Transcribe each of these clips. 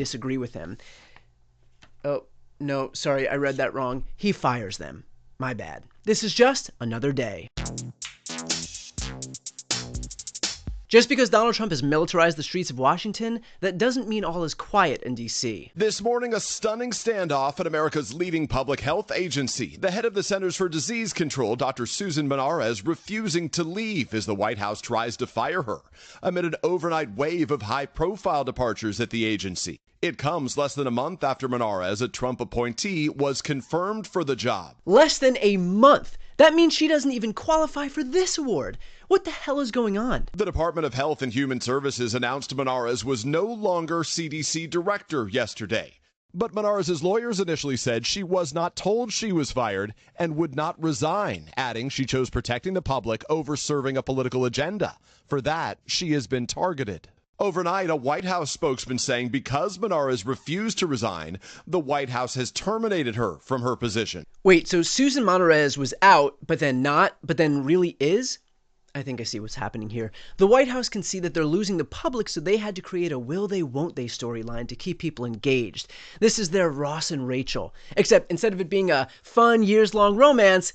disagree with him. Oh, no, sorry, I read that wrong. He fires them. My bad. This is just another day. Just because Donald Trump has militarized the streets of Washington, that doesn't mean all is quiet in D.C. This morning, a stunning standoff at America's leading public health agency. The head of the Centers for Disease Control, Dr. Susan Menarez, refusing to leave as the White House tries to fire her amid an overnight wave of high-profile departures at the agency. It comes less than a month after Menarez, a Trump appointee, was confirmed for the job. Less than a month? That means she doesn't even qualify for this award. What the hell is going on? The Department of Health and Human Services announced Menarez was no longer CDC director yesterday. But Menarez's lawyers initially said she was not told she was fired and would not resign, adding she chose protecting the public over serving a political agenda. For that, she has been targeted. Overnight, a White House spokesman saying because Menarez refused to resign, the White House has terminated her from her position. Wait, so Susan Menarez was out, but then not, but then really is? I think I see what's happening here. The White House can see that they're losing the public, so they had to create a will they, won't they storyline to keep people engaged. This is their Ross and Rachel. Except instead of it being a fun, years-long romance,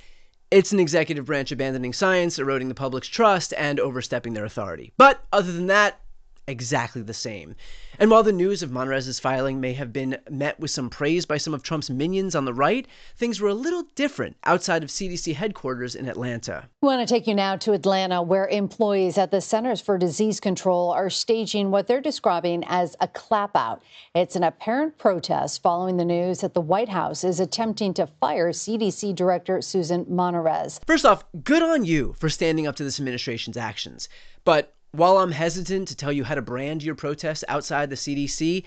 it's an executive branch abandoning science, eroding the public's trust, and overstepping their authority. But other than that, exactly the same. And while the news of Menarez's filing may have been met with some praise by some of Trump's minions on the right, things were a little different outside of CDC headquarters in Atlanta. We want to take you now to Atlanta, where employees at the Centers for Disease Control are staging what they're describing as a clap-out. It's an apparent protest following the news that the White House is attempting to fire CDC Director Susan Menarez. First off, good on you for standing up to this administration's actions. But while I'm hesitant to tell you how to brand your protests outside the CDC,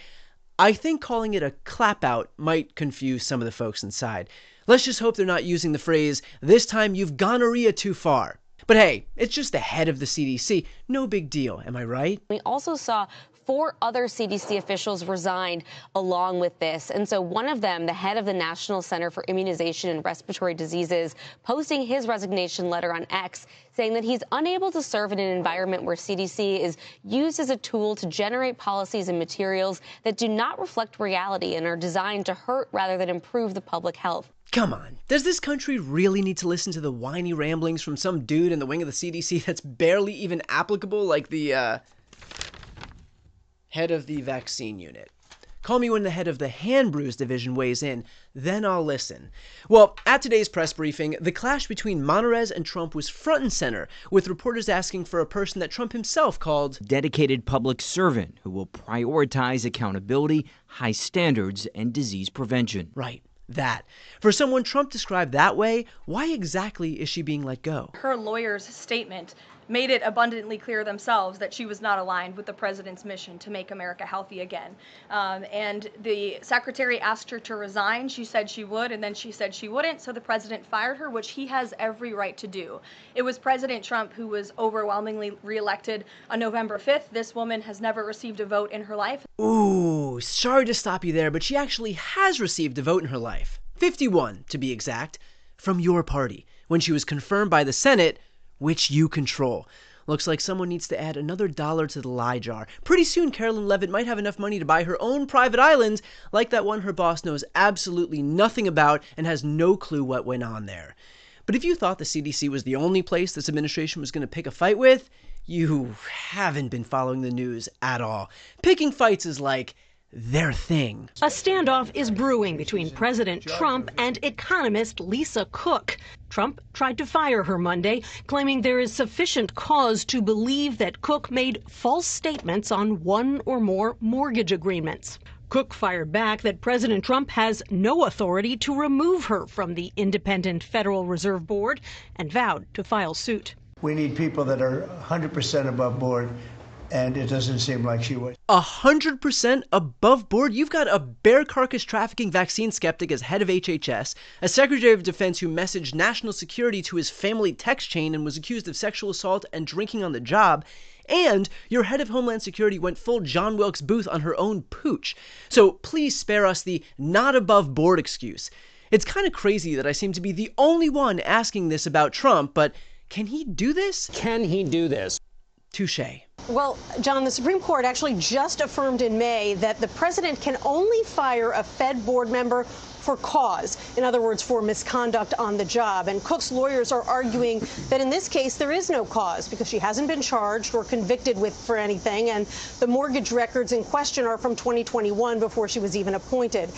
I think calling it a clap-out might confuse some of the folks inside. Let's just hope they're not using the phrase, "this time you've gonorrhea too far." But hey, it's just the head of the CDC. No big deal, am I right? We also saw 4 other CDC officials resigned along with this. And so one of them, the head of the National Center for Immunization and Respiratory Diseases, posting his resignation letter on X, saying that he's unable to serve in an environment where CDC is used as a tool to generate policies and materials that do not reflect reality and are designed to hurt rather than improve the public health. Come on, does this country really need to listen to the whiny ramblings from some dude in the wing of the CDC that's barely even applicable, like the, head of the vaccine unit? Call me when the head of the hand brews division weighs in, then I'll listen. Well, at today's press briefing, the clash between Menarez and Trump was front and center, with reporters asking for a person that Trump himself called dedicated public servant who will prioritize accountability, high standards, and disease prevention. Right. That. For someone Trump described that way, why exactly is she being let go? Her lawyer's statement made it abundantly clear themselves that she was not aligned with the president's mission to make America healthy again. And the secretary asked her to resign. She said she would, and then she said she wouldn't, so the president fired her, which he has every right to do. It was President Trump who was overwhelmingly reelected on November 5th. This woman has never received a vote in her life. Ooh, sorry to stop you there, but she actually has received a vote in her life. 51, to be exact, from your party, when she was confirmed by the Senate, which you control. Looks like someone needs to add another $1 to the lie jar. Pretty soon, Carolyn Levitt might have enough money to buy her own private island, like that one her boss knows absolutely nothing about and has no clue what went on there. But if you thought the CDC was the only place this administration was going to pick a fight with, you haven't been following the news at all. Picking fights is like their thing. A standoff is brewing between President Trump and economist Lisa Cook. Trump tried to fire her Monday, claiming there is sufficient cause to believe that Cook made false statements on one or more mortgage agreements. Cook fired back that President Trump has no authority to remove her from the independent Federal Reserve Board and vowed to file suit. We need people that are 100% above board, and it doesn't seem like she was. 100% above board? You've got a bear carcass trafficking vaccine skeptic as head of HHS, a Secretary of Defense who messaged national security to his family text chain and was accused of sexual assault and drinking on the job, and your head of Homeland Security went full John Wilkes Booth on her own pooch. So please spare us the not above board excuse. It's kind of crazy that I seem to be the only one asking this about Trump, but can he do this? Can he do this? Touché. Well, John, the Supreme Court actually just affirmed in May that the president can only fire a Fed board member for cause, in other words, for misconduct on the job. And Cook's lawyers are arguing that in this case there is no cause because she hasn't been charged or convicted for anything, and the mortgage records in question are from 2021 before she was even appointed.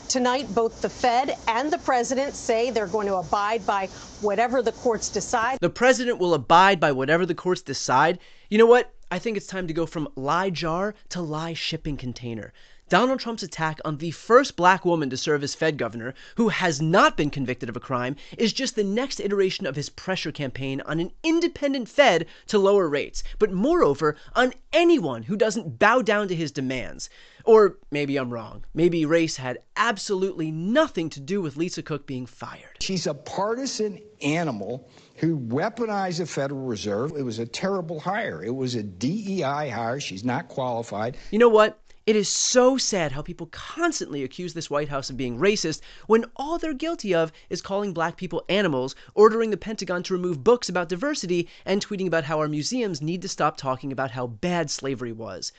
Tonight, both the Fed and the president say they're going to abide by whatever the courts decide. The president will abide by whatever the courts decide. You know what? I think it's time to go from lie jar to lie shipping container. Donald Trump's attack on the first black woman to serve as Fed governor, who has not been convicted of a crime, is just the next iteration of his pressure campaign on an independent Fed to lower rates, but moreover, on anyone who doesn't bow down to his demands. Or maybe I'm wrong. Maybe race had absolutely nothing to do with Lisa Cook being fired. She's a partisan animal who weaponized the Federal Reserve. It was a terrible hire. It was a DEI hire. She's not qualified. You know what? It is so sad how people constantly accuse this White House of being racist when all they're guilty of is calling black people animals, ordering the Pentagon to remove books about diversity, and tweeting about how our museums need to stop talking about how bad slavery was.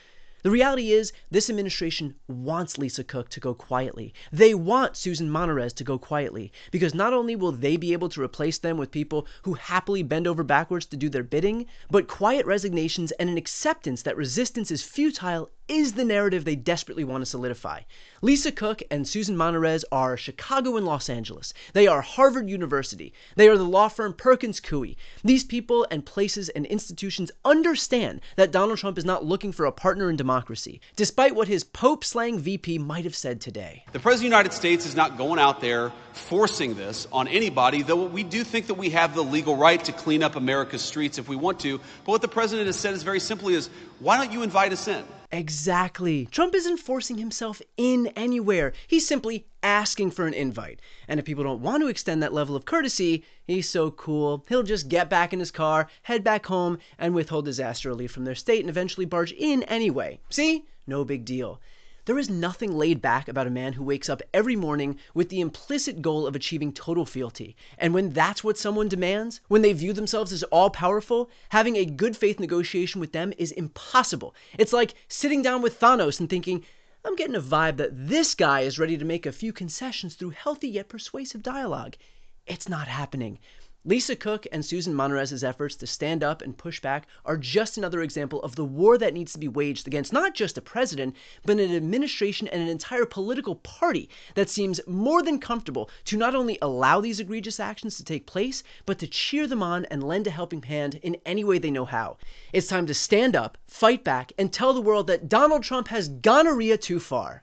The reality is, this administration wants Lisa Cook to go quietly. They want Susan Monterez to go quietly, because not only will they be able to replace them with people who happily bend over backwards to do their bidding, but quiet resignations and an acceptance that resistance is futile is the narrative they desperately want to solidify. Lisa Cook and Susan Monterez are Chicago and Los Angeles. They are Harvard University. They are the law firm Perkins Coie. These people and places and institutions understand that Donald Trump is not looking for a partner in democracy, despite what his Pope-slang VP might have said today. The President of the United States is not going out there forcing this on anybody, though we do think that we have the legal right to clean up America's streets if we want to. But what the President has said is very simply is, why don't you invite us in? Exactly. Trump isn't forcing himself in anywhere. He's simply asking for an invite. And if people don't want to extend that level of courtesy, he's so cool. He'll just get back in his car, head back home, and withhold disaster relief from their state and eventually barge in anyway. See? No big deal. There is nothing laid back about a man who wakes up every morning with the implicit goal of achieving total fealty. And when that's what someone demands, when they view themselves as all-powerful, having a good faith negotiation with them is impossible. It's like sitting down with Thanos and thinking, I'm getting a vibe that this guy is ready to make a few concessions through healthy yet persuasive dialogue. It's not happening. Lisa Cook and Susan Monterez's efforts to stand up and push back are just another example of the war that needs to be waged against not just a president, but an administration and an entire political party that seems more than comfortable to not only allow these egregious actions to take place, but to cheer them on and lend a helping hand in any way they know how. It's time to stand up, fight back, and tell the world that Donald Trump has gonorrhea too far.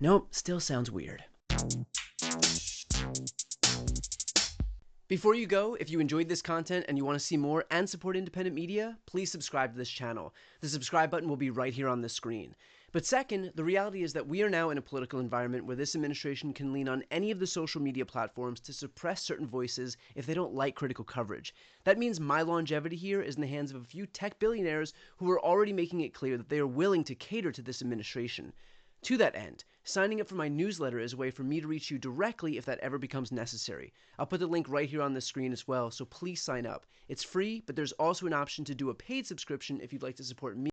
Nope, still sounds weird. Before you go, if you enjoyed this content and you want to see more and support independent media, please subscribe to this channel. The subscribe button will be right here on the screen. But second, the reality is that we are now in a political environment where this administration can lean on any of the social media platforms to suppress certain voices if they don't like critical coverage. That means my longevity here is in the hands of a few tech billionaires who are already making it clear that they are willing to cater to this administration. To that end, signing up for my newsletter is a way for me to reach you directly if that ever becomes necessary. I'll put the link right here on the screen as well, so please sign up. It's free, but there's also an option to do a paid subscription if you'd like to support me.